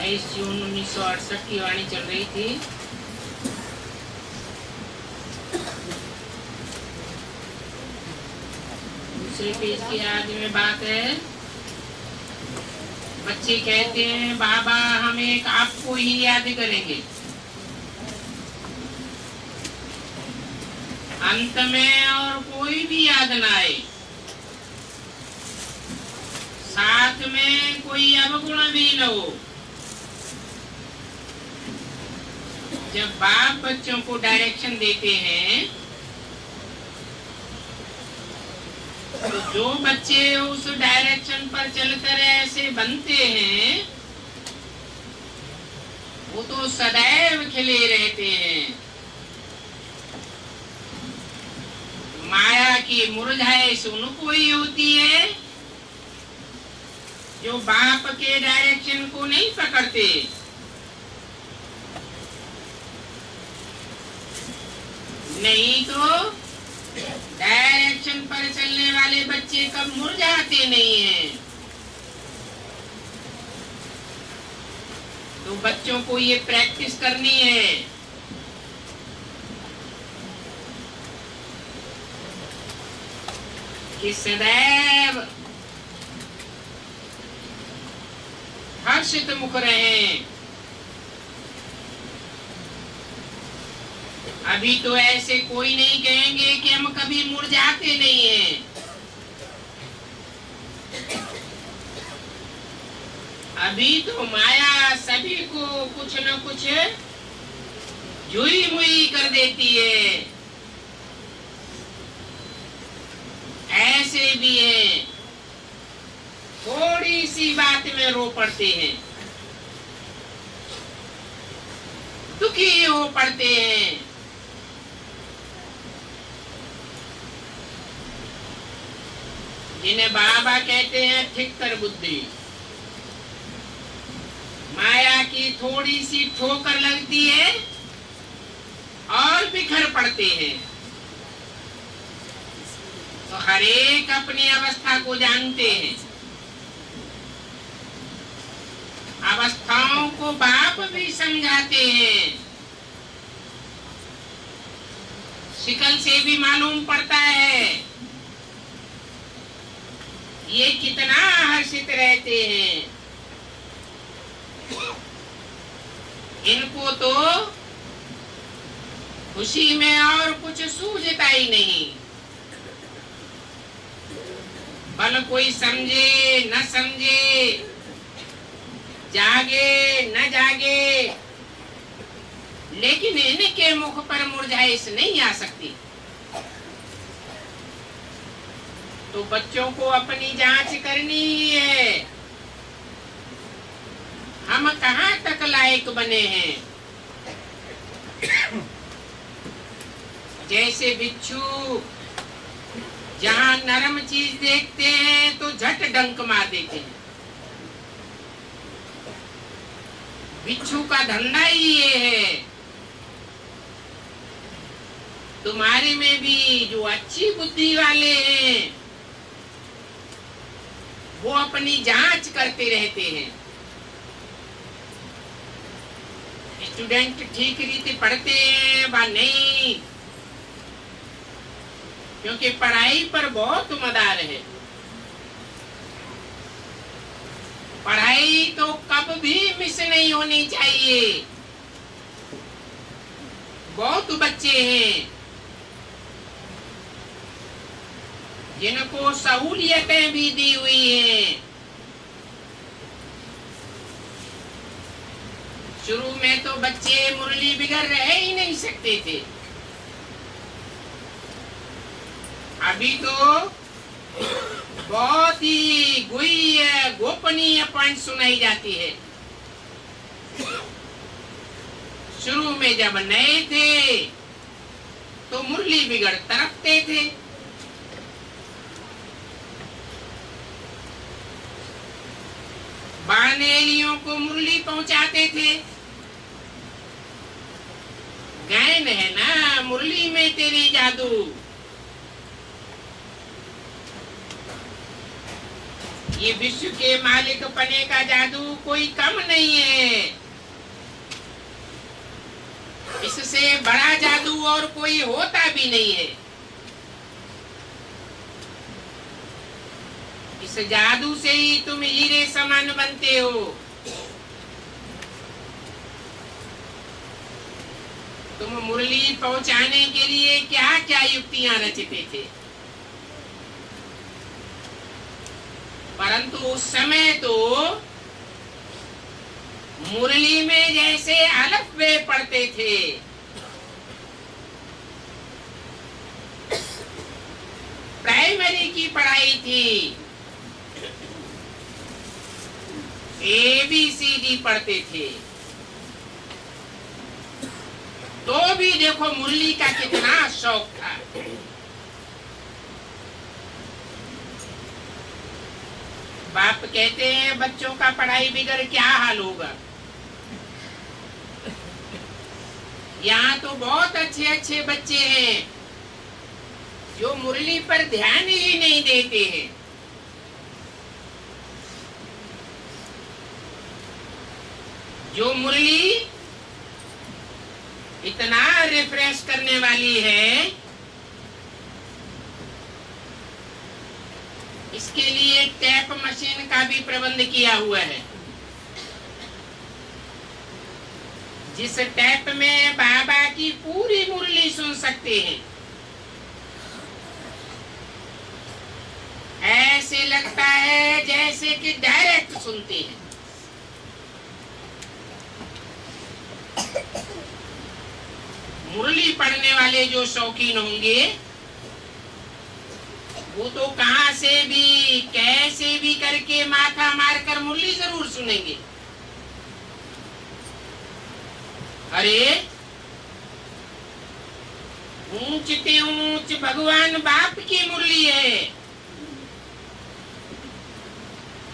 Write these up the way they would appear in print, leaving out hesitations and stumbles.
22 जून 1968 की वाणी चल रही थी। दूसरे पेज की आज में बात है। बच्चे कहते हैं बाबा हम एक आपको ही याद करेंगे, अंत में और कोई भी याद ना आए, साथ में कोई अवगुण भी न हो। जब बाप बच्चों को डायरेक्शन देते हैं तो जो बच्चे उस डायरेक्शन पर चलकर ऐसे बनते हैं वो तो सदैव खिले रहते हैं। माया की मुरझाइश उनको ही होती है जो बाप के डायरेक्शन को नहीं पकड़ते। नहीं तो डायरेक्शन पर चलने वाले बच्चे कब मुरझाते नहीं हैं। तो बच्चों को ये प्रैक्टिस करनी है कि सदैव हर्षित मुख रहें। अभी तो ऐसे कोई नहीं कहेंगे कि हम कभी मुरझाते नहीं हैं। अभी तो माया सभी को कुछ न कुछ जुई मुई कर देती है। ऐसे भी हैं थोड़ी सी बात में रो पड़ते हैं, दुखी हो पड़ते हैं। जिन्हें बाबा कहते हैं ठिक्कर बुद्धि। माया की थोड़ी सी ठोकर लगती है और बिखर पड़ते हैं। तो हर एक अपनी अवस्था को जानते हैं। अवस्थाओं को बाप भी समझाते हैं। शिकल से भी मालूम पड़ता है ये कितना हर्षित रहते हैं। इनको तो खुशी में और कुछ सूझता ही नहीं। भले कोई समझे न समझे, जागे न जागे, लेकिन इनके मुख पर मुरझाइश नहीं आ सकती। तो बच्चों को अपनी जांच करनी ही है, हम कहां तक लायक बने हैं। जैसे बिच्छू जहां नरम चीज देखते हैं तो झट डंक मार देते हैं। बिच्छू का धंधा ही ये है। तुम्हारे में भी जो अच्छी बुद्धि वाले हैं वो अपनी जांच करते रहते हैं। स्टूडेंट ठीक रीति पढ़ते हैं व नहीं, क्योंकि पढ़ाई पर बहुत मदार है। पढ़ाई तो कब भी मिस नहीं होनी चाहिए। बहुत बच्चे हैं जिनको सहूलियतें भी दी हुई हैं। शुरू में तो बच्चे मुरली बिगड़ रह ही नहीं सकते थे। अभी तो बहुत ही गोपनीय पॉइंट सुनाई जाती है। शुरू में जब नए थे तो मुरली बिगड़ तरफते थे। बानेलियों को मुरली पहुंचाते थे। गायन है ना मुरली में तेरी जादू। ये विश्व के मालिक पने का जादू कोई कम नहीं है। इससे बड़ा जादू और कोई होता भी नहीं है। इस जादू से ही तुम हीरे समान बनते हो। तुम मुरली पहुंचाने के लिए क्या क्या युक्तियां रचते थे, परंतु उस समय तो मुरली में जैसे अलफ बे पढ़ते थे, प्राइमरी की पढ़ाई थी, ABCD पढ़ते थे, तो भी देखो मुरली का कितना शौक था। बाप कहते हैं बच्चों का पढ़ाई बिगड़ क्या हाल होगा। यहाँ तो बहुत अच्छे अच्छे बच्चे हैं जो मुरली पर ध्यान ही नहीं देते हैं। जो मुरली इतना रिफ्रेश करने वाली है, इसके लिए टैप मशीन का भी प्रबंध किया हुआ है, जिस टैप में बाबा की पूरी मुरली सुन सकते हैं। ऐसे लगता है जैसे कि डायरेक्ट सुनते हैं। मुरली पढ़ने वाले जो शौकीन होंगे वो तो कहां से भी कैसे भी करके माथा मारकर मुरली जरूर सुनेंगे। अरे ऊंच ते ऊंच भगवान बाप की मुरली है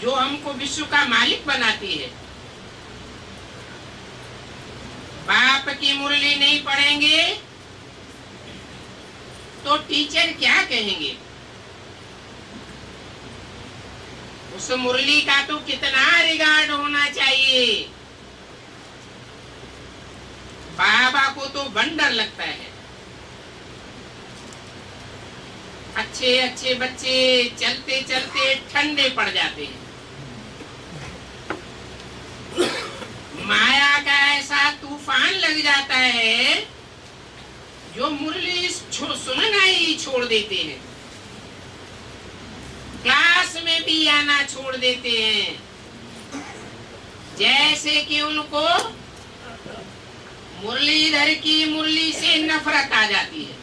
जो हमको विश्व का मालिक बनाती है। बाप की मुरली नहीं पढ़ेंगे तो टीचर क्या कहेंगे। उस मुरली का तो कितना रिगार्ड होना चाहिए। बाबा को तो वंडर लगता है। अच्छे अच्छे बच्चे चलते चलते ठंडे पड़ जाते हैं। माया का ऐसा तूफान लग जाता है जो मुरली सुनना ही छोड़ देते हैं, क्लास में भी आना छोड़ देते हैं, जैसे कि उनको मुरलीधर की मुरली से नफरत आ जाती है।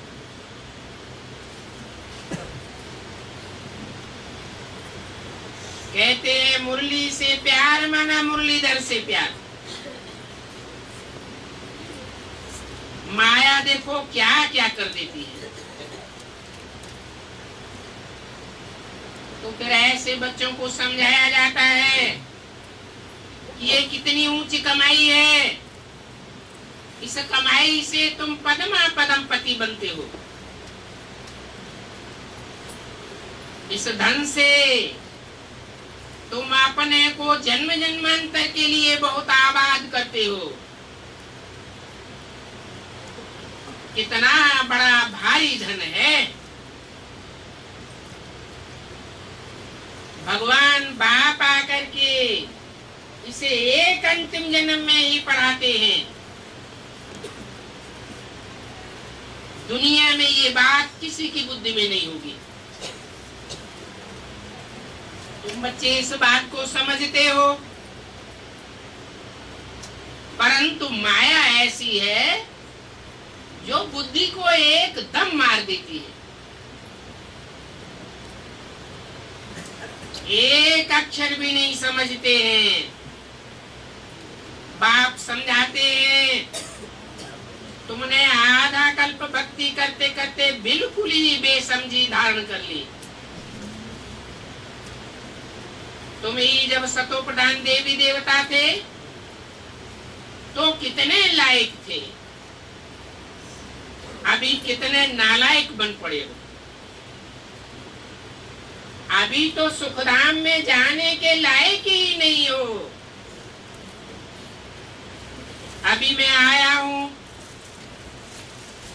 कहते हैं मुरली से प्यार माना मुरलीधर से प्यार। माया देखो क्या क्या कर देती है। तो फिर ऐसे बच्चों को समझाया जाता है कि ये कितनी ऊंची कमाई है, इस कमाई से तुम पद्मा पदमपति बनते हो। इस धन से तुम अपने को जन्म जन्मांतर के लिए बहुत आबाद करते हो। कितना बड़ा भारी धन है। भगवान बाप आकर के इसे एक अंतिम जन्म में ही पढ़ाते हैं। दुनिया में ये बात किसी की बुद्धि में नहीं होगी। तुम बच्चे इस बात को समझते हो, परंतु माया ऐसी है जो बुद्धि को एकदम मार देती है। एक अक्षर भी नहीं समझते हैं। बाप समझाते हैं तुमने आधा कल्प भक्ति करते करते बिल्कुल ही बेसमझी धारण कर ली। तुम ही जब सतोप्रधान देवी देवता थे तो कितने लायक थे, अभी कितने नालायक बन पड़े हो। अभी तो सुखधाम में जाने के लायक ही नहीं हो। अभी मैं आया हूं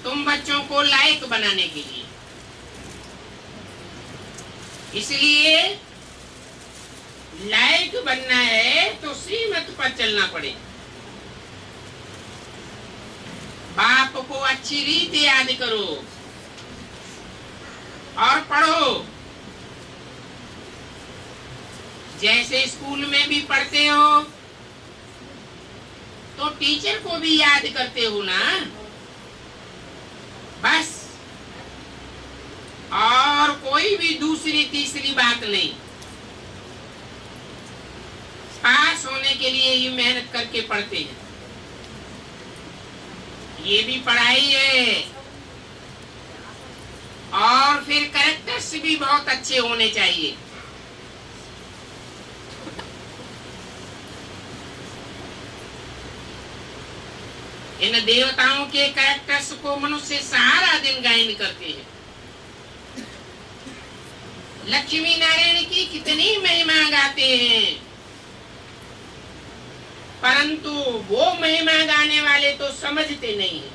तुम बच्चों को लायक बनाने के लिए, इसलिए लायक बनना है तो श्रीमत पर चलना पड़े। बाप को अच्छी रीति याद करो और पढ़ो, जैसे स्कूल में भी पढ़ते हो तो टीचर को भी याद करते हो ना, बस। और कोई भी दूसरी तीसरी बात नहीं। पास होने के लिए ही मेहनत करके पढ़ते हैं, ये भी पढ़ाई है। और फिर कैरेक्टर्स भी बहुत अच्छे होने चाहिए। इन देवताओं के कैरेक्टर्स को मनुष्य सारा दिन गायन करते हैं। लक्ष्मी नारायण की कितनी महिमा गाते हैं, परंतु वो महिमा गाने वाले तो समझते नहीं हैं।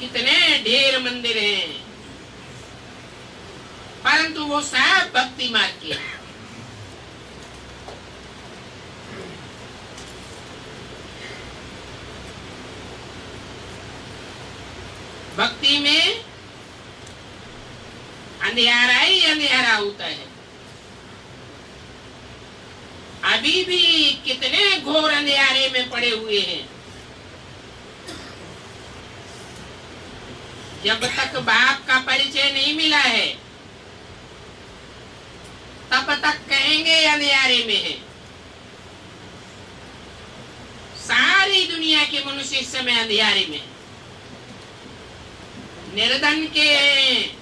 कितने ढेर मंदिर हैं, परंतु वो सब भक्ति मार्ग के हैं। भक्ति में अंधियारा ही अंधियारा होता है। अभी भी कितने घोर अंधियारे में पड़े हुए हैं। जब तक बाप का परिचय नहीं मिला है तब तक कहेंगे अंधियारे में है। सारी दुनिया के मनुष्य इस समय अंधियारे में, निर्धन के हैं।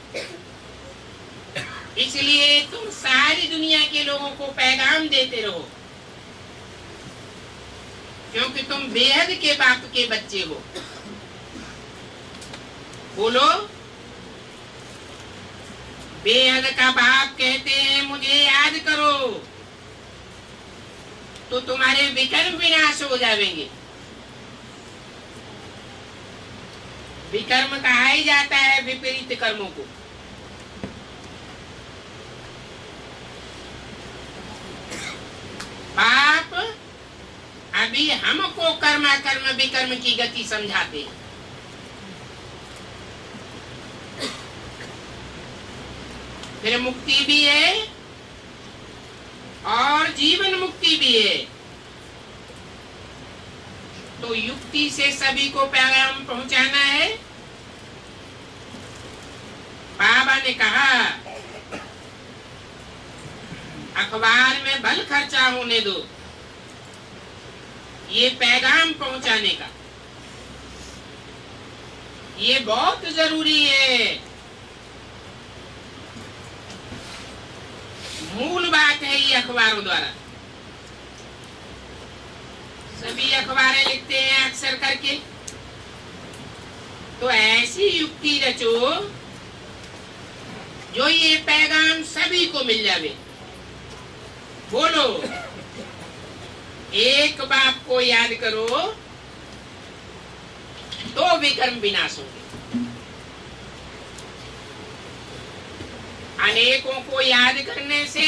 इसलिए तुम सारी दुनिया के लोगों को पैगाम देते रहो, क्योंकि तुम बेहद के बाप के बच्चे हो। बोलो, बेहद का बाप कहते हैं मुझे याद करो, तो तुम्हारे विकर्म विनाश हो जाएंगे। विकर्म कहा ही जाता है विपरीत कर्मों को। बाप अभी हमको कर्मा कर्म विकर्म की गति समझाते हैं। फिर मुक्ति भी है और जीवन मुक्ति भी है। तो युक्ति से सभी को पैगाम पहुंचाना है। बाबा ने कहा अखबार में भल खर्चा होने दो, ये पैगाम पहुंचाने का, ये बहुत जरूरी है। मूल बात है ये अखबारों द्वारा। सभी अखबारें लिखते हैं अक्सर करके, तो ऐसी युक्ति रचो जो ये पैगाम सभी को मिल जावे। बोलो, एक बाप को याद करो तो विकर्म विनाश होंगे। अनेकों को याद करने से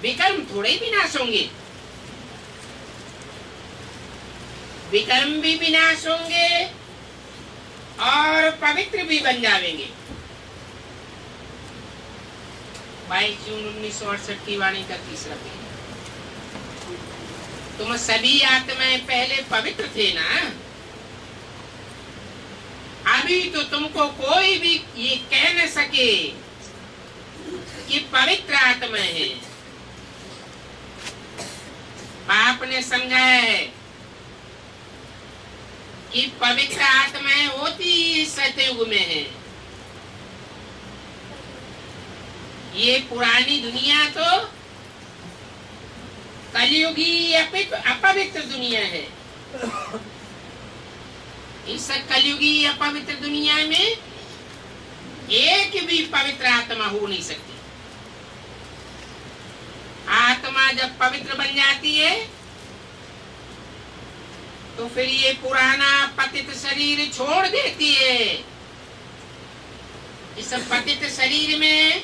विकर्म थोड़े ही विनाश होंगे, विकर्म भी विनाश होंगे और पवित्र भी बन जाएंगे। 22 जून 1968 की वाणी का तीसरा पेज। तुम सभी आत्माएं पहले पवित्र थे ना, अभी तो तुमको कोई भी ये कह न सके कि पवित्र आत्मा है। बाप ने समझाया है कि पवित्र आत्माएं होती सतयुग में है। ये पुरानी दुनिया तो कलयुगी अपवित्र दुनिया है। इस कलयुगी अपवित्र दुनिया में एक भी पवित्र आत्मा हो नहीं सकती। आत्मा जब पवित्र बन जाती है तो फिर ये पुराना पतित शरीर छोड़ देती है। इस पतित शरीर में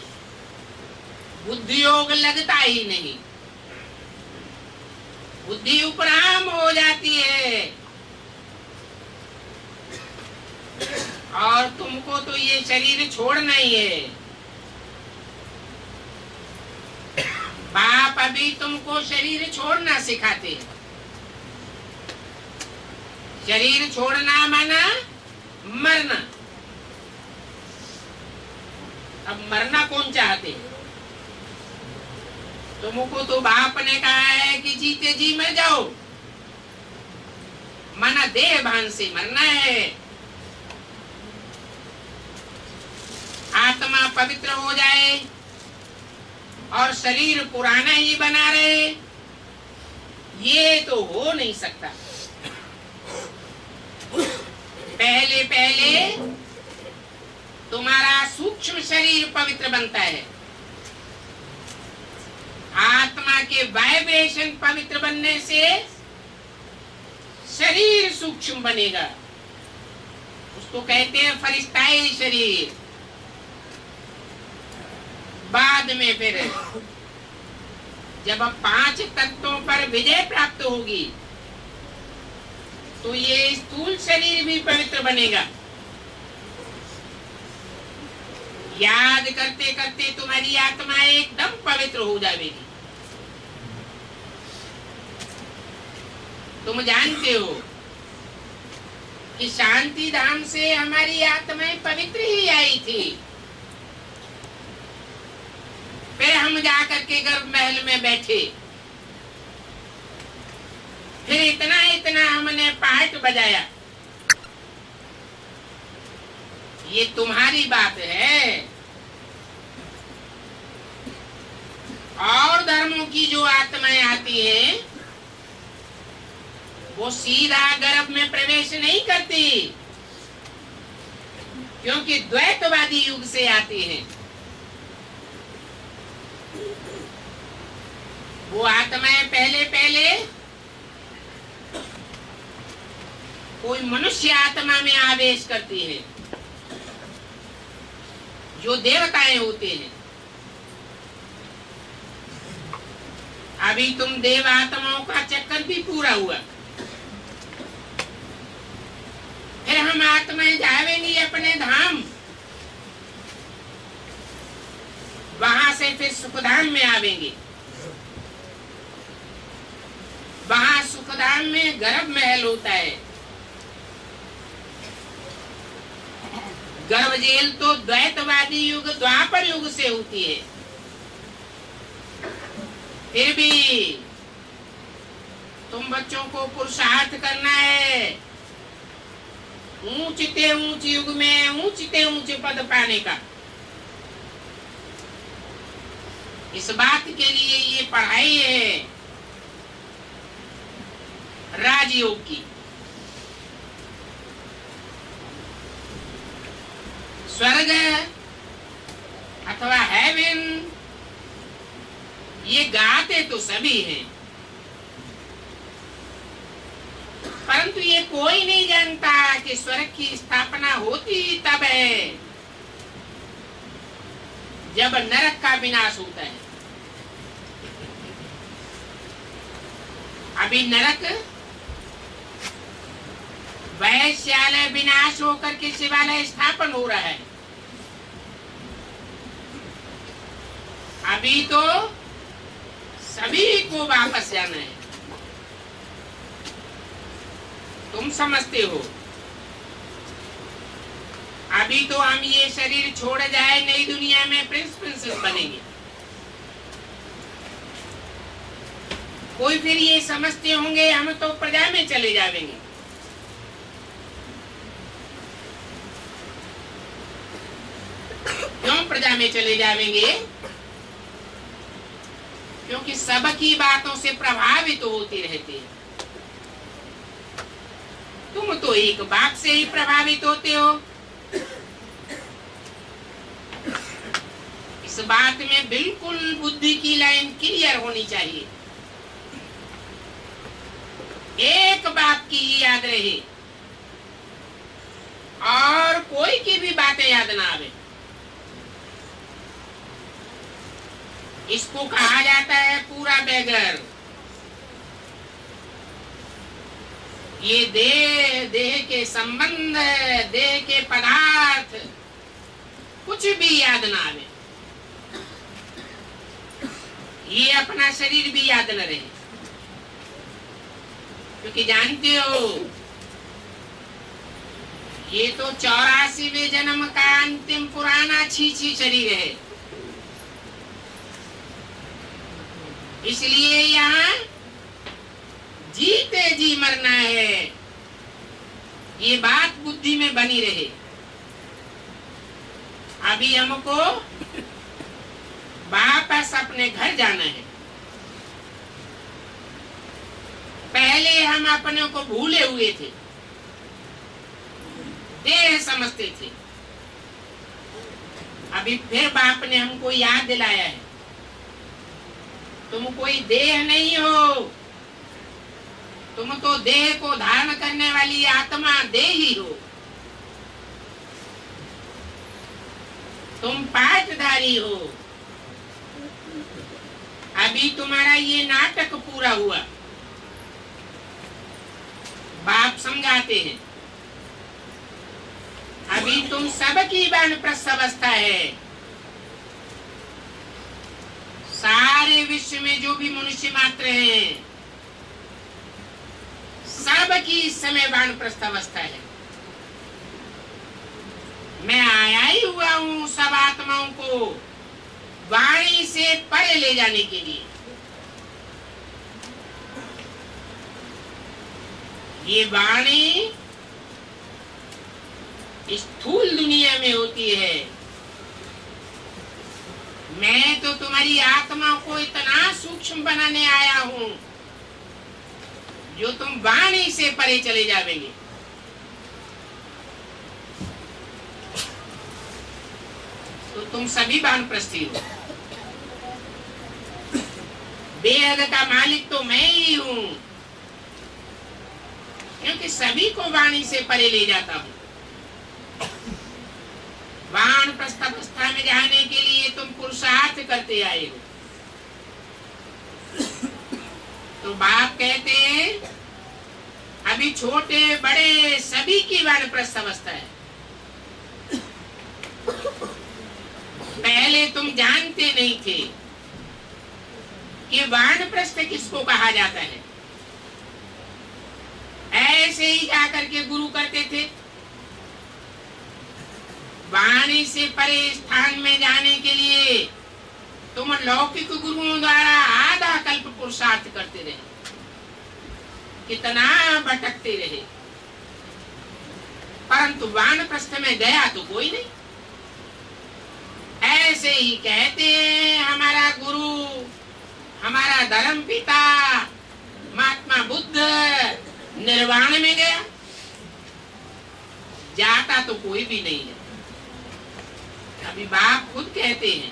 बुद्धि योग लगता ही नहीं, बुद्धि उपराम हो जाती है। और तुमको तो ये शरीर छोड़ना ही है। बाप अभी तुमको शरीर छोड़ना सिखाते हैं। शरीर छोड़ना माना मरना। अब मरना कौन चाहते हैं? तुमको तो बाप ने कहा है कि जीते जी मर जाओ, माना देह भान से मरना है। आत्मा पवित्र हो जाए और शरीर पुराना ही बना रहे, ये तो हो नहीं सकता। पहले पहले तुम्हारा सूक्ष्म शरीर पवित्र बनता है। आत्मा के वाइब्रेशन पवित्र बनने से शरीर सूक्ष्म बनेगा। उसको कहते हैं फरिश्ताई शरीर। बाद में फिर जब 5 तत्वों पर विजय प्राप्त होगी तो ये स्थूल शरीर भी पवित्र बनेगा। याद करते करते तुम्हारी आत्मा एकदम पवित्र हो जाएगी। तुम जानते हो कि शांति धाम से हमारी आत्माएं पवित्र ही आई थी। फिर हम जाकर के गर्भ महल में बैठे, फिर इतना इतना हमने पार्ट बजाया। ये तुम्हारी बात है। और धर्मों की जो आत्माएं आती हैं वो सीधा गर्भ में प्रवेश नहीं करती, क्योंकि द्वैतवादी युग से आती हैं। वो आत्माएं पहले पहले कोई मनुष्य आत्मा में आवेश करती है, जो देवताएं होते हैं। अभी तुम देव आत्माओं का चक्कर भी पूरा हुआ। फिर हम आत्माएं जाएंगी अपने धाम, वहां से फिर सुखधाम में आवेंगे। वहां सुखधाम में गर्भ महल होता है। गर्भ जेल तो द्वैतवादी युग द्वापर युग से होती है। फिर भी तुम बच्चों को पुरुषार्थ करना है ऊंचते ऊंच युग में ऊंचते ऊंचे पद पाने का। इस बात के लिए ये पढ़ाई है राजयोग की। स्वर्ग अथवा हेवन ये गाते तो सभी हैं, परंतु ये कोई नहीं जानता कि स्वर्ग की स्थापना होती तब है जब नरक का विनाश होता है। अभी नरक वैश्यालय विनाश होकर के शिवालय स्थापन हो रहा है। अभी तो सभी को वापस जाना है। तुम समझते हो अभी तो हम ये शरीर छोड़ जाए, नई दुनिया में प्रिंस प्रिंसेस बनेंगे। कोई फिर ये समझते होंगे हम तो प्रजा में चले जाएंगे। क्यों प्रजा में चले जाएंगे? क्योंकि सबकी बातों से प्रभावित होते रहते हैं। तुम तो एक बात से ही प्रभावित होते हो। इस बात में बिल्कुल बुद्धि की लाइन क्लियर होनी चाहिए। एक बात की ही याद रहे और कोई की भी बातें याद ना आवे। इसको कहा जाता है पूरा बेगर। ये देह के संबंध, देह के पदार्थ कुछ भी याद ना आवे, ये अपना शरीर भी याद न रहे। क्योंकि जानते हो ये तो 84वें जन्म का अंतिम पुराना छीछी शरीर है। इसलिए यहाँ जीते जी मरना है, ये बात बुद्धि में बनी रहे। अभी हमको वापस अपने घर जाना है। पहले हम अपने को भूले हुए थे, देह समझते थे। अभी फिर बाप ने हमको याद दिलाया है, तुम कोई देह नहीं हो, तुम तो देह को धारण करने वाली आत्मा देही हो। तुम पाठधारी हो। अभी तुम्हारा ये नाटक पूरा हुआ। बाप समझाते हैं अभी तुम सबकी वानप्रस्थ अवस्था है। सारे विश्व में जो भी मनुष्य मात्र हैं, सबकी इस समय वानप्रस्थ अवस्था है। मैं आया ही हुआ हूं सब आत्माओं को वाणी से परे ले जाने के लिए। ये वाणी स्थूल दुनिया में होती है। मैं तो तुम्हारी आत्मा को इतना सूक्ष्म बनाने आया हूं जो तुम वाणी से परे चले जाओगे। तो तुम सभी वानप्रस्थी हो। बेहद का मालिक तो मैं ही हूं, क्योंकि सभी को वाणी से परे ले जाता हूं। वानप्रस्थ अवस्था में जाने के लिए तुम पुरुषार्थ करते आए हो। तो बाप कहते हैं अभी छोटे बड़े सभी की वानप्रस्थ अवस्था है। पहले तुम जानते नहीं थे कि वानप्रस्थ किसको कहा जाता है। ऐसे ही जाकर के गुरु करते थे। वाणी से परे स्थान में जाने के लिए तुम लौकिक गुरुओं द्वारा आधा कल्प पुरुषार्थ करते रहे, कितना भटकते रहे, परंतु वानप्रस्थ में गया तो कोई नहीं। ऐसे ही कहते हैं हमारा गुरु, हमारा धर्म पिता महात्मा बुद्ध निर्वाण में गया, जाता तो कोई भी नहीं है। अभी बाप खुद कहते हैं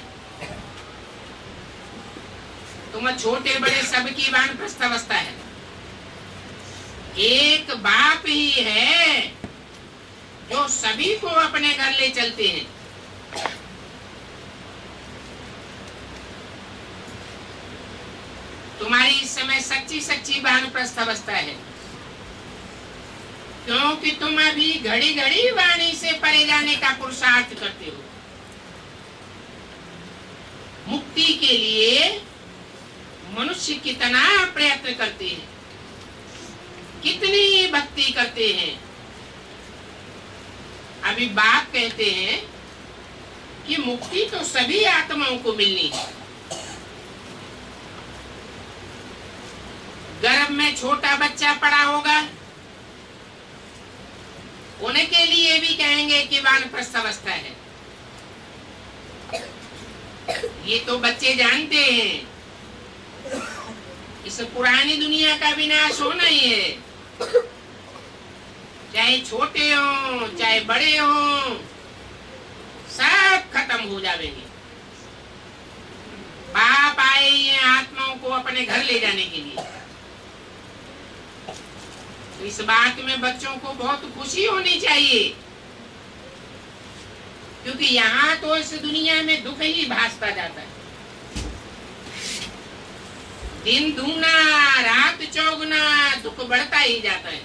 तुम छोटे बड़े सबकी वानप्रस्थ अवस्था है। एक बाप ही है जो सभी को अपने घर ले चलते हैं। तुम्हारी इस समय सच्ची सच्ची वानप्रस्थ अवस्था है, क्योंकि तुम अभी घड़ी घड़ी वाणी से परे जाने का पुरुषार्थ करते हो। मुक्ति के लिए मनुष्य कितना प्रयत्न करते हैं, कितनी भक्ति करते हैं। अभी बाप कहते हैं कि मुक्ति तो सभी आत्माओं को मिलनी है। गर्भ में छोटा बच्चा पड़ा होगा, उनके लिए भी कहेंगे कि वानप्रस्थ अवस्था है। ये तो बच्चे जानते हैं इस पुरानी दुनिया का विनाश होना ही है। चाहे छोटे हो चाहे बड़े हो, सब खत्म हो जाएंगे। को अपने घर ले जाने के लिए। तो इस बात में बच्चों को बहुत खुशी होनी चाहिए, क्योंकि यहाँ तो इस दुनिया में दुख ही भासता जाता है। दिन दूना रात चौगुना दुख बढ़ता ही जाता है।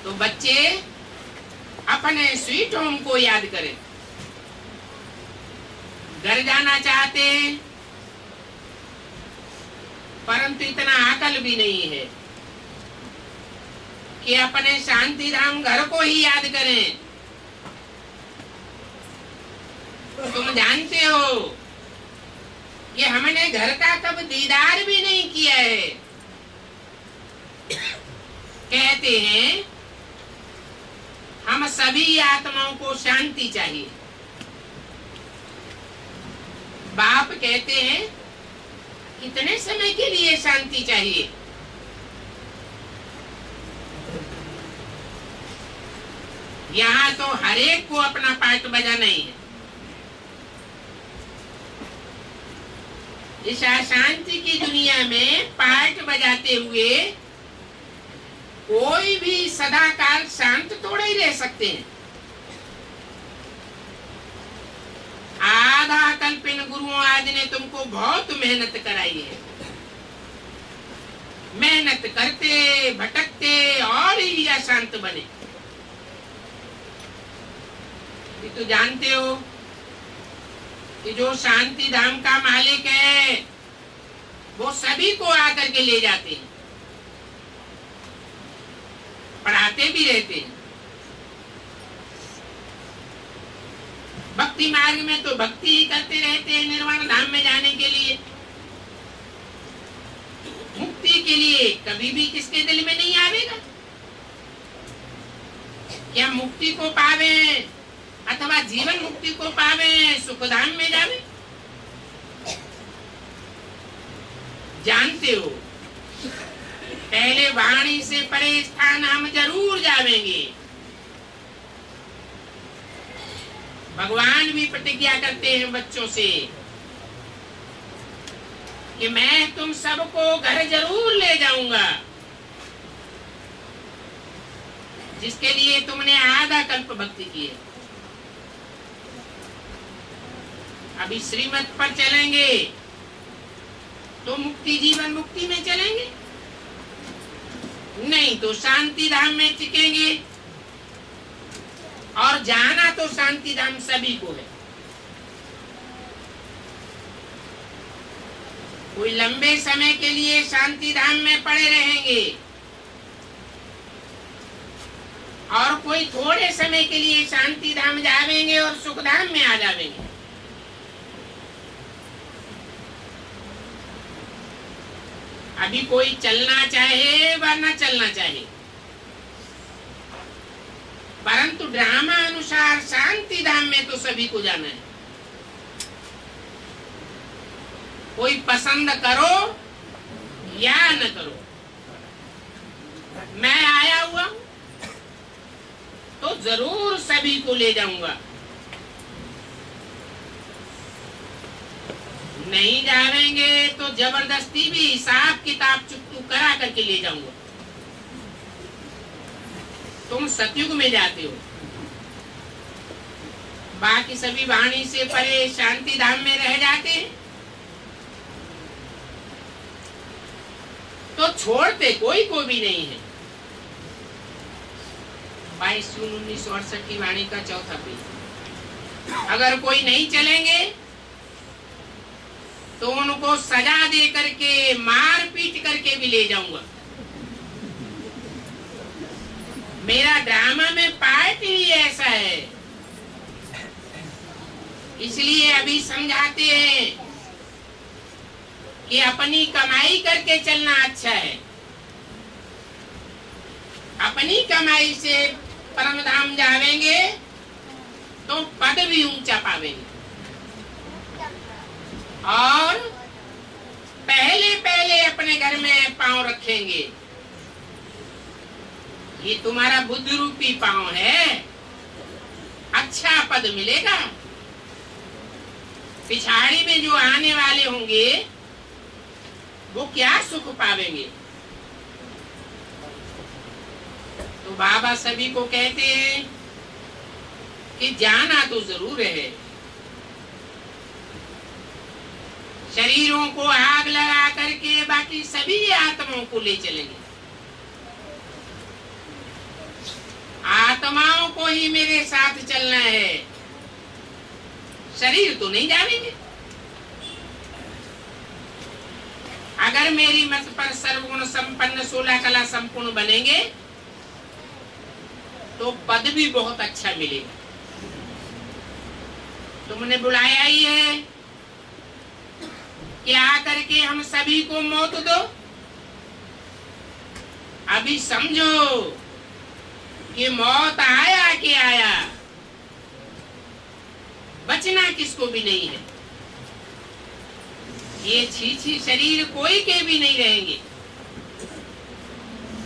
तो बच्चे अपने स्वीट होम को याद करें। घर जाना चाहते हैं, परंतु इतना अकल भी नहीं है कि अपने शांति धाम घर को ही याद करें। तुम जानते हो कि हमने घर का कब दीदार भी नहीं किया है। कहते हैं हम सभी आत्माओं को शांति चाहिए। बाप कहते हैं कितने समय के लिए शांति चाहिए? यहाँ तो हरेक को अपना पार्ट बजाना ही है। इस अशांति की दुनिया में पार्ट बजाते हुए कोई भी सदाकाल शांत थोड़े ही रह सकते हैं। आधा कल्पिन गुरुओं आदि ने तुमको बहुत मेहनत कराई है। मेहनत करते भटकते और ही अशांत बने। तो जानते हो कि जो शांति धाम का मालिक है वो सभी को आकर के ले जाते हैं, पढ़ाते भी रहते हैं। भक्ति मार्ग में तो भक्ति ही करते रहते हैं निर्वाण धाम में जाने के लिए। मुक्ति के लिए कभी भी किसके दिल में नहीं आवेगा कि हम मुक्ति को पावे अथवा जीवन मुक्ति को पावे, सुखधाम में जावे। जानते हो पहले वाणी से परे स्थान हम जरूर जावेंगे। भगवान भी प्रतिज्ञा करते हैं बच्चों से कि मैं तुम सबको घर जरूर ले जाऊंगा, जिसके लिए तुमने आधा कल्प भक्ति की है। अभी श्रीमत पर चलेंगे तो मुक्ति जीवन मुक्ति में चलेंगे, नहीं तो शांति धाम में टिकेंगे। और जाना तो शांति धाम सभी को है। कोई लंबे समय के लिए शांति धाम में पड़े रहेंगे और कोई थोड़े समय के लिए शांति धाम जावेंगे और सुख धाम में आ जावेंगे। अभी कोई चलना चाहे व न चलना चाहे, परंतु ड्रामा अनुसार शांति धाम में तो सभी को जाना है। कोई पसंद करो या न करो, मैं आया हुआ तो जरूर सभी को ले जाऊंगा। नहीं जावेंगे तो जबरदस्ती भी हिसाब किताब चुकतू करा करके ले जाऊंगा। तुम सतयुग में जाते हो, बाकी सभी वाणी से परे शांति धाम में रह जाते हैं, तो छोड़ते कोई को भी नहीं है। 22 जून 1968 की वाणी का चौथा पेज। अगर कोई नहीं चलेंगे तो उनको सजा दे करके मार पीट करके भी ले जाऊंगा। मेरा ड्रामा में पार्ट ही ऐसा है, इसलिए अभी समझाते हैं कि अपनी कमाई करके चलना अच्छा है। अपनी कमाई से परम धाम जावेंगे तो पद भी ऊंचा पावेंगे। और पहले पहले अपने घर में पांव रखेंगे। ये तुम्हारा बुद्ध रूपी पांव है, अच्छा पद मिलेगा। पिछाड़ी में जो आने वाले होंगे वो क्या सुख पावेंगे। तो बाबा सभी को कहते हैं कि जाना तो जरूर है, शरीरों को आग लगा करके बाकी सभी आत्माओं को ले चलेंगे। आत्माओं को ही मेरे साथ चलना है, शरीर तो नहीं जानेंगे। अगर मेरी मत पर सर्वगुण संपन्न 16 कला संपूर्ण बनेंगे तो पद भी बहुत अच्छा मिलेगा। तुमने बुलाया ही है कि आकर के हम सभी को मौत दो। अभी समझो कि मौत आया कि आया, बचना किसको भी नहीं है। ये छी शरीर कोई के भी नहीं रहेंगे।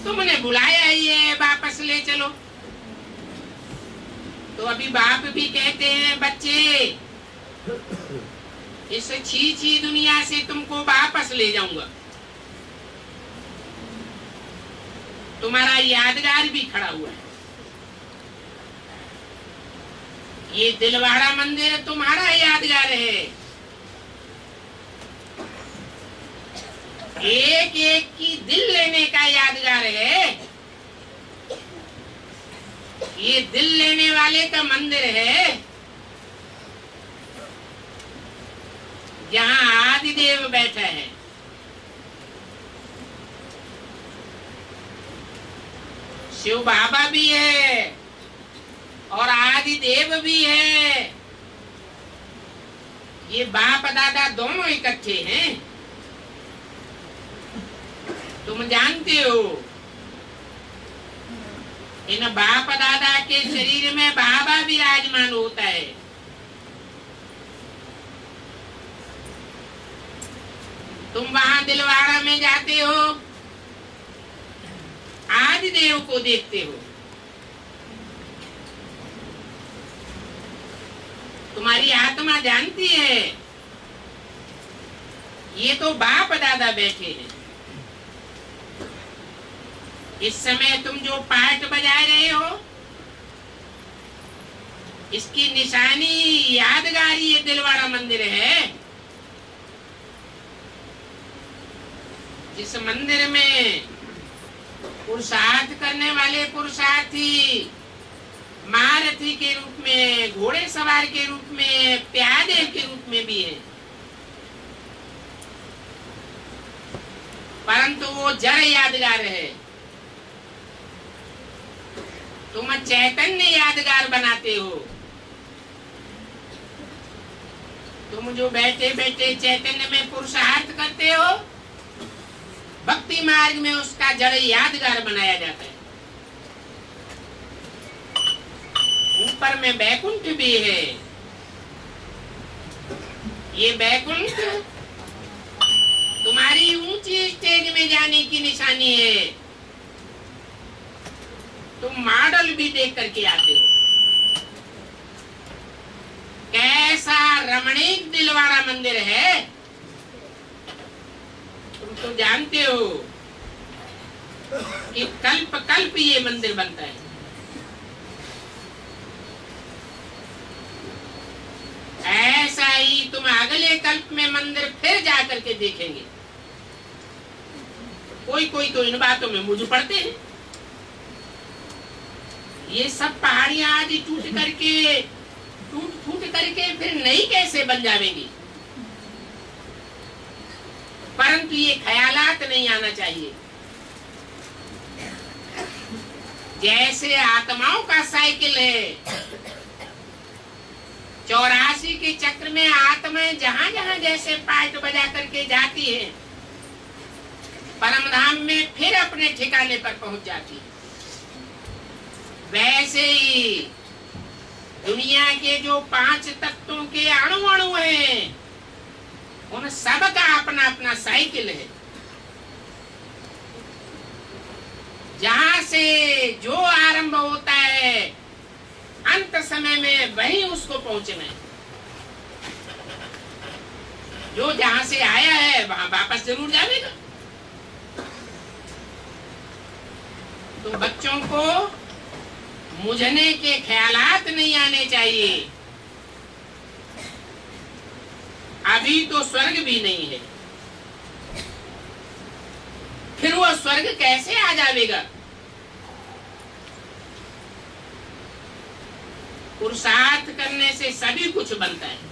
तुमने बुलाया ही है, वापस ले चलो। तो अभी बाप भी कहते हैं बच्चे, इस छी दुनिया से तुमको वापस ले जाऊंगा। तुम्हारा यादगार भी खड़ा हुआ है। ये दिलवाड़ा मंदिर तुम्हारा यादगार है। एक एक की दिल लेने का यादगार है। ये दिल लेने वाले का मंदिर है, जहां आदिदेव बैठा है। शिव बाबा भी है और आदिदेव भी है। ये बाप दादा दोनों इकट्ठे हैं। तुम जानते हो इन बाप दादा के शरीर में बाबा विराजमान होता है। तुम वहां दिलवाड़ा में जाते हो, आदिदेव को देखते हो। तुम्हारी आत्मा जानती है ये तो बाप दादा बैठे हैं। इस समय तुम जो पार्ट बजा रहे हो, इसकी निशानी यादगारी ये दिलवाड़ा मंदिर है। जिस मंदिर में पुरुषार्थ करने वाले पुरुषार्थी महारथी के रूप में, घोड़े सवार के रूप में, प्यादे के रूप में भी है, परंतु वो जड़ यादगार है। तुम चैतन्य यादगार बनाते हो। तुम जो बैठे बैठे चैतन्य में पुरुषार्थ करते हो, भक्ति मार्ग में उसका जड़ यादगार बनाया जाता है। ऊपर में बैकुंठ भी है। ये बैकुंठ तुम्हारी ऊंची स्टेज में जाने की निशानी है। तुम मॉडल भी देख करके आते हो। कैसा रमणीक दिलवाड़ा मंदिर है, तुम तो जानते हो कि कल्प कल्प ये मंदिर बनता है। ऐसा ही तुम अगले कल्प में मंदिर फिर जाकर के देखेंगे। कोई कोई तो इन बातों में मुझ पड़ते हैं। ये सब पहाड़ियां आदि टूट फूट करके फिर नई कैसे बन जाएंगी। परंतु ये ख्यालात नहीं आना चाहिए। जैसे आत्माओं का साइकिल है, 84 के चक्र में आत्माएं जहां जहां जैसे पार्ट बजा करके जाती है, परम धाम में फिर अपने ठिकाने पर पहुंच जाती है। वैसे ही दुनिया के जो 5 तत्वों के अणु अणु हैं, उन सब का अपना अपना साइकिल है। जहां से जो आरंभ होता है, अंत समय में वही उसको पहुंचना है। जो जहां से आया है वहां वापस जरूर जाएगा। तो बच्चों को मुझने के ख्यालात नहीं आने चाहिए। अभी तो स्वर्ग भी नहीं है, फिर वो स्वर्ग कैसे आ जाएगा? पुरुषार्थ करने से सभी कुछ बनता है।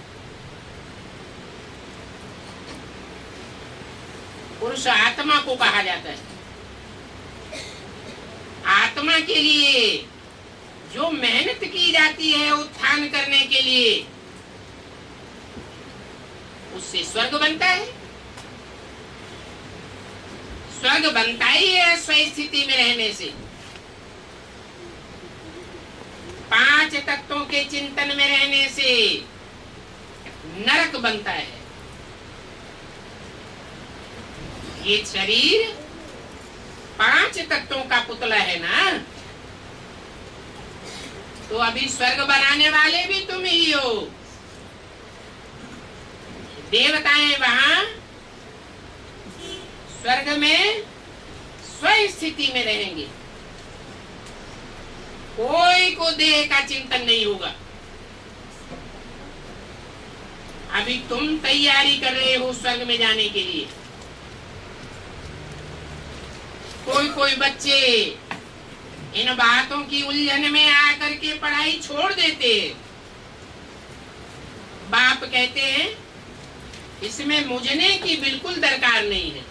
पुरुष आत्मा को कहा जाता है। आत्मा के लिए जो मेहनत की जाती है उत्थान करने के लिए, उससे स्वर्ग बनता है। स्वर्ग बनता ही है स्वस्थिति में रहने से। 5 तत्वों के चिंतन में रहने से नरक बनता है। ये शरीर 5 तत्वों का पुतला है ना, तो अभी स्वर्ग बनाने वाले भी तुम ही हो। देवताएं वहां स्वर्ग में स्वस्थिति में रहेंगे, कोई को देह का चिंतन नहीं होगा। अभी तुम तैयारी कर रहे हो स्वर्ग में जाने के लिए। कोई बच्चे इन बातों की उलझन में आकर के पढ़ाई छोड़ देते। बाप कहते हैं इसमें मुझने की बिल्कुल दरकार नहीं है,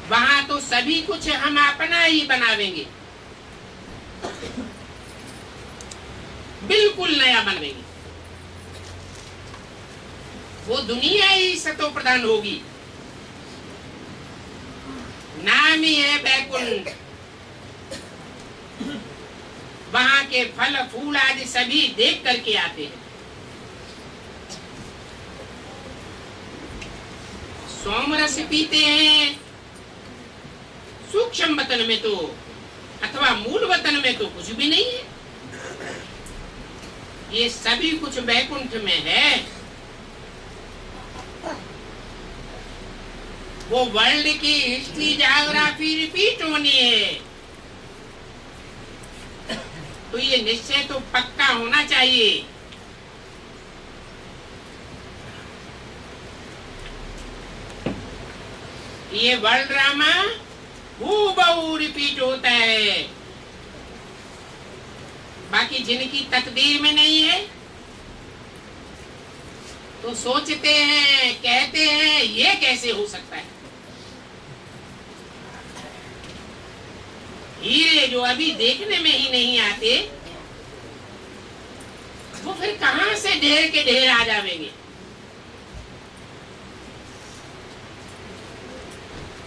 वहां तो सभी कुछ हम अपना ही बनावेंगे, बिल्कुल नया बनावेंगे। वो दुनिया ही सतो प्रधान होगी। नाम ही है बैकुंठ। वहां के फल फूल आदि सभी देख करके आते हैं। सोमरस पीते हैं सूक्ष्म वतन में तो, अथवा मूल वतन में तो कुछ भी नहीं है। ये सभी कुछ बैकुंठ में है। वो वर्ल्ड की हिस्ट्री ज्योग्राफी रिपीट होनी है, तो ये निश्चय तो पक्का होना चाहिए। ये वर्ल्ड ड्रामा हूबहू रिपीट होता है। बाकी जिनकी तकदीर में नहीं है तो सोचते हैं, कहते हैं ये कैसे हो सकता है। हीरे जो अभी देखने में ही नहीं आते, वो फिर कहां से ढेर के ढेर आ जाएंगे।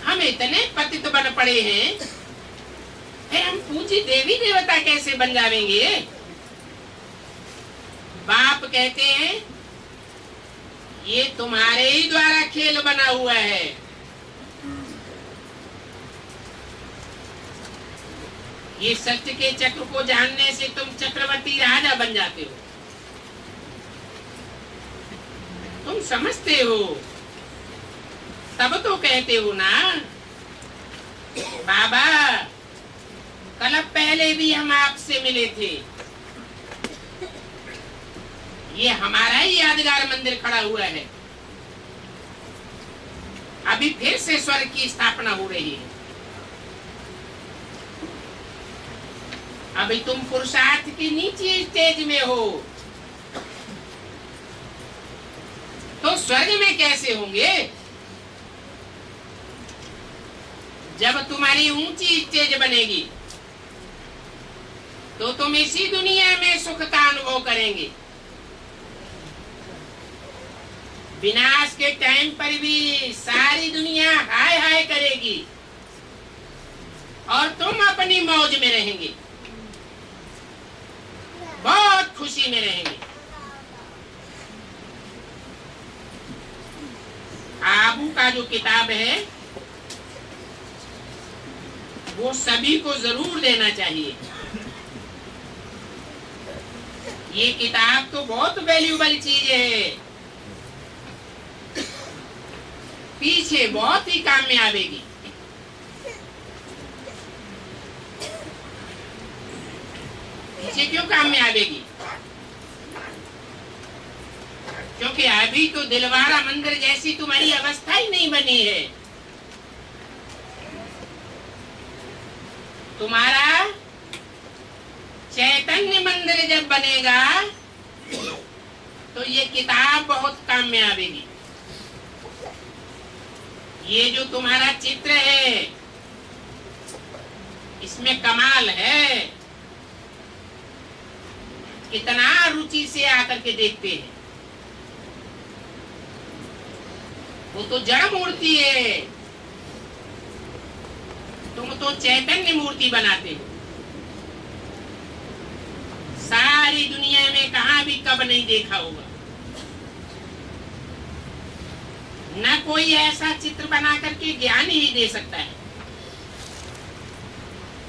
हम इतने पतित बन पड़े हैं, फिर हम पूजी देवी देवता कैसे बन जाएंगे। बाप कहते हैं ये तुम्हारे ही द्वारा खेल बना हुआ है। ये सत्य के चक्र को जानने से तुम चक्रवर्ती राजा बन जाते हो। तुम समझते हो तब तो कहते हो ना बाबा कल पहले भी हम आपसे मिले थे, ये हमारा ही यादगार मंदिर खड़ा हुआ है, अभी फिर से स्वर्ग की स्थापना हो रही है। अभी तुम पुरुषार्थ की नीचे स्टेज में हो, तो स्वर्ग में कैसे होंगे। जब तुम्हारी ऊंची स्टेज बनेगी तो तुम इसी दुनिया में सुख का अनुभव करेंगे। विनाश के टाइम पर भी सारी दुनिया हाय हाय करेगी और तुम अपनी मौज में रहेंगे, बहुत खुशी में रहेंगे। आबू का जो किताब है वो सभी को जरूर देना चाहिए। ये किताब तो बहुत वैल्यूबल चीज है, पीछे बहुत ही काम में आवेगी। पीछे क्यों काम में आवेगी? क्योंकि अभी तो दिलवारा मंदिर जैसी तुम्हारी अवस्था ही नहीं बनी है। तुम्हारा चैतन्य मंदिर जब बनेगा तो ये किताब बहुत काम में आवेगी। ये जो तुम्हारा चित्र है इसमें कमाल है, कितना रुचि से आकर के देखते हैं। वो तो जड़ मूर्ति है, तुम तो चैतन्य मूर्ति बनाते हो। सारी दुनिया में कहां भी कब नहीं देखा होगा, न कोई ऐसा चित्र बना करके ज्ञान ही दे सकता है,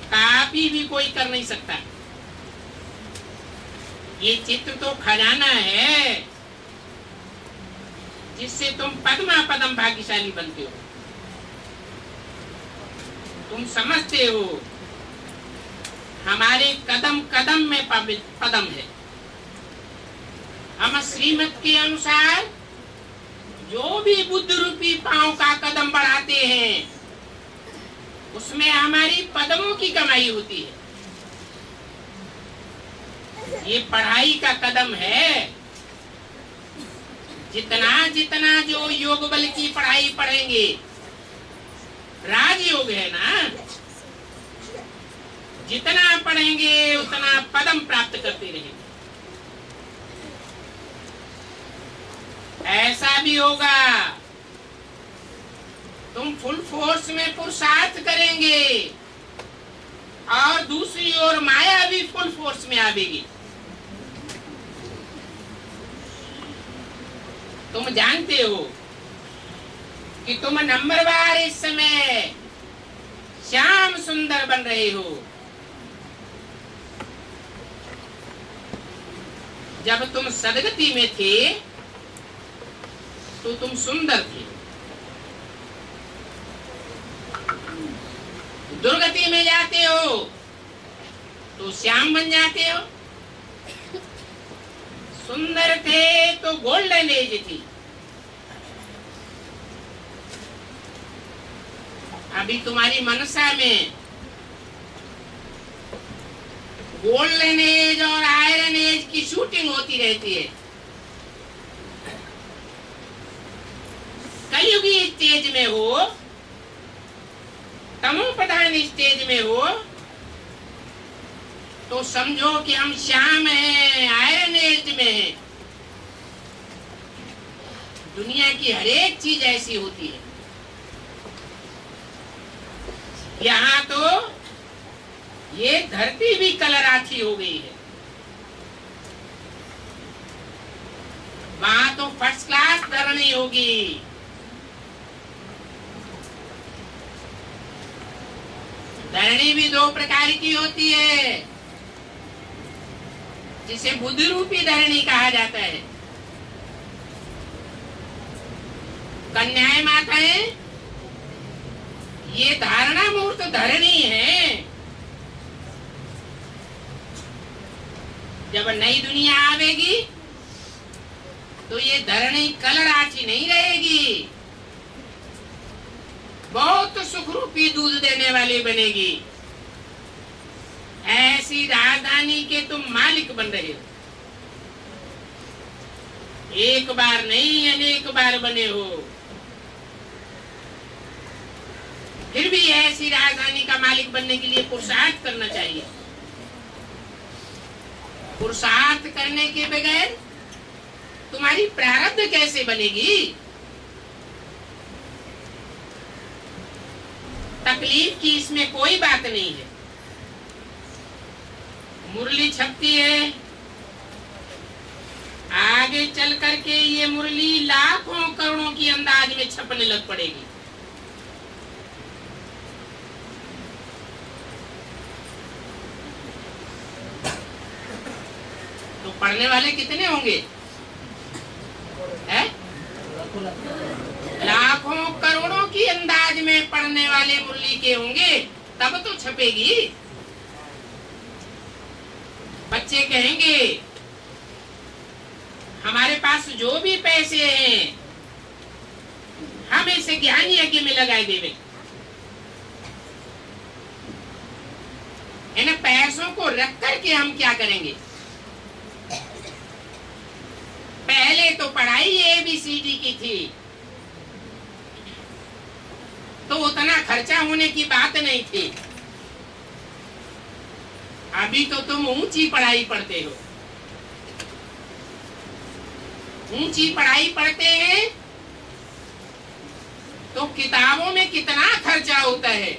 कापी भी कोई कर नहीं सकता। ये चित्र तो खजाना है जिससे तुम पद्मा पदम भाग्यशाली बनते हो। तुम समझते हो हमारे कदम कदम में पदम है। हम श्रीमत के अनुसार जो भी बुद्ध रूपी पांव का कदम बढ़ाते हैं उसमें हमारी पदमों की कमाई होती है। ये पढ़ाई का कदम है। जितना जितना जो योग बल की पढ़ाई पढ़ेंगे, राजयोग है ना, जितना पढ़ेंगे उतना पदम प्राप्त करते रहेंगे। ऐसा भी होगा तुम फुल फोर्स में पुरुषार्थ करेंगे और दूसरी ओर माया भी फुल फोर्स में आवेगी। तुम जानते हो कि तुम नंबरवार इस समय श्याम सुंदर बन रहे हो। जब तुम सदगति में थे तो तुम सुंदर थे, दुर्गति में जाते हो तो श्याम बन जाते हो। सुंदर थे तो गोल्डन एज थी, अभी तुम्हारी मनसा में गोल्डन एज और आयरन एज की शूटिंग होती रहती है। कलयुगी स्टेज में हो, तमो प्रधान स्टेज में हो तो समझो कि हम श्याम हैं, आयरन एज में हैं। दुनिया की हर एक चीज ऐसी होती है। यहाँ तो ये धरती भी कलराची हो गई है, वहां तो फर्स्ट क्लास धरनी होगी। धरनी भी दो प्रकार की होती है, जिसे बुद्ध रूपी धरणी कहा जाता है। कन्याएं माताएं ये धारणा मूर्त धरणी है। जब नई दुनिया आवेगी तो ये धरणी कलराची नहीं रहेगी, बहुत सुख रूपी दूध देने वाली बनेगी। ऐसी राजधानी के तुम मालिक बन रहे हो। एक बार नहीं अनेक बार बने हो, फिर भी ऐसी राजधानी का मालिक बनने के लिए पुरुषार्थ करना चाहिए। पुरुषार्थ करने के बगैर तुम्हारी प्रारब्ध कैसे बनेगी? तकलीफ की इसमें कोई बात नहीं है। मुरली छपती है, आगे चल करके ये मुरली लाखों करोड़ों की अंदाज में छपने लग पड़ेगी। तो पढ़ने वाले कितने होंगे? है? लाखों करोड़ों की अंदाज में पढ़ने वाले मुरली के होंगे, तब तो छपेगी। बच्चे कहेंगे हमारे पास जो भी पैसे हैं हम इसे ज्ञान यज्ञ में लगाए देवे। इन पैसों को रख करके हम क्या करेंगे? पहले तो पढ़ाई ABCD की थी तो उतना खर्चा होने की बात नहीं थी। अभी तो तुम ऊंची पढ़ाई पढ़ते हो। ऊंची पढ़ाई पढ़ते हैं तो किताबों में कितना खर्चा होता है।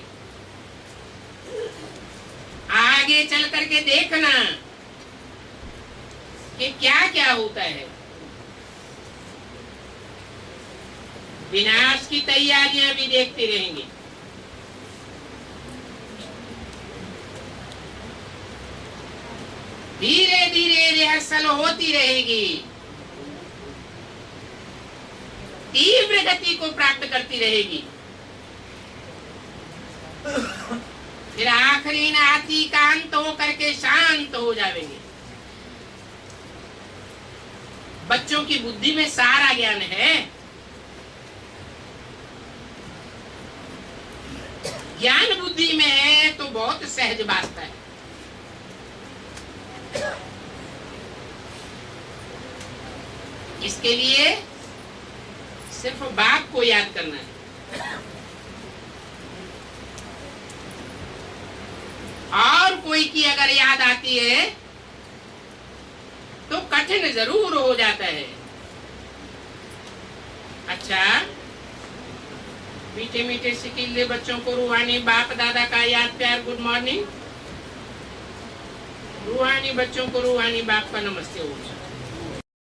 आगे चल करके देखना कि क्या क्या होता है। विनाश की तैयारियां भी देखते रहेंगे। धीरे धीरे रिहर्सल होती रहेगी, तीव्र गति को प्राप्त करती रहेगी। फिर आखिरी नाती कांत हो करके शांत हो जाएंगे। बच्चों की बुद्धि में सारा ज्ञान है। ज्ञान बुद्धि में है तो बहुत सहज बात है। इसके लिए सिर्फ बाप को याद करना है। और कोई की अगर याद आती है तो कठिन जरूर हो जाता है। अच्छा, मीठे मीठे सिकीले बच्चों को रूहानी बाप दादा का याद प्यार गुड मॉर्निंग। रूहानी बच्चों को रूहानी बाप का नमस्ते।